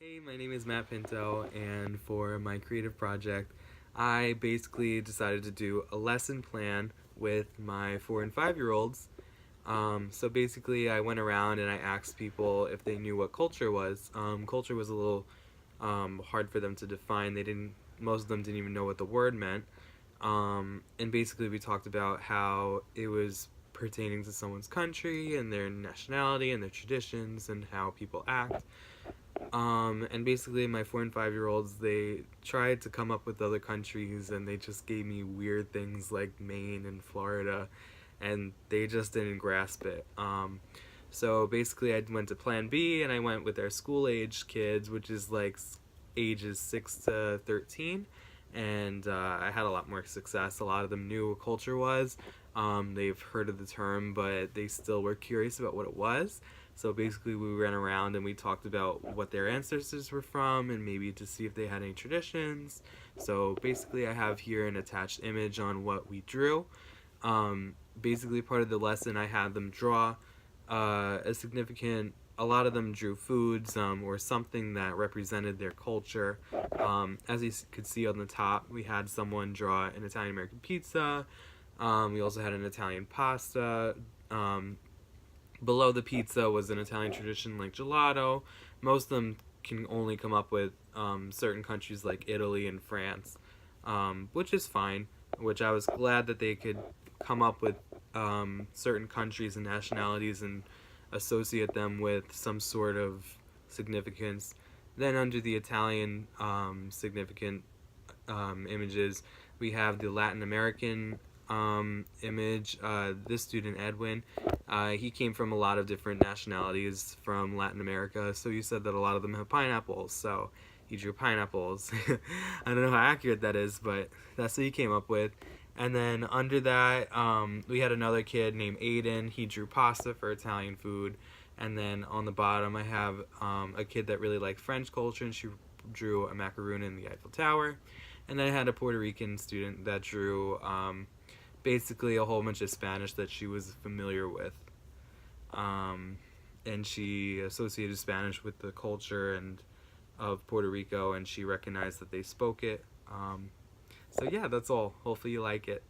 Hey, my name is Matt Pinto, and for my creative project, I basically decided to do a lesson plan with my 4 and 5-year-olds. So basically, I went around and I asked people if they knew what culture was. Culture was a little hard for them to define. Most of them didn't even know what the word meant. And basically, we talked about how it was pertaining to someone's country and their nationality and their traditions and how people act. And basically, my 4 and 5-year-olds, they tried to come up with other countries, and they just gave me weird things like Maine and Florida, and they just didn't grasp it. So basically, I went to Plan B, and I went with our school-age kids, which is like ages 6 to 13, and I had a lot more success. A lot of them knew what culture was. They've heard of the term, but they still were curious about what it was. So basically, we ran around and we talked about what their ancestors were from and maybe to see if they had any traditions. So basically, I have here an attached image on what we drew. Basically, part of the lesson, I had them draw a lot of them drew foods or something that represented their culture. As you could see on the top, we had someone draw an Italian American pizza. We also had an Italian pasta. Below the pizza was an Italian tradition like gelato. Most of them can only come up with certain countries like Italy and France, which is fine. Which I was glad that they could come up with certain countries and nationalities and associate them with some sort of significance. Then under the Italian significant images, we have the Latin American image. This student, Edwin, he came from a lot of different nationalities from Latin America, so you said that a lot of them have pineapples, so he drew pineapples. I don't know how accurate that is, but that's what he came up with. And then under that, we had another kid named Aiden. He drew pasta for Italian food. And then on the bottom, I have a kid that really liked French culture, and she drew a macaroon in the Eiffel Tower. And then I had a Puerto Rican student that drew basically a whole bunch of Spanish that she was familiar with. And she associated Spanish with the culture and of Puerto Rico, and she recognized that they spoke it. So yeah, that's all. Hopefully you like it.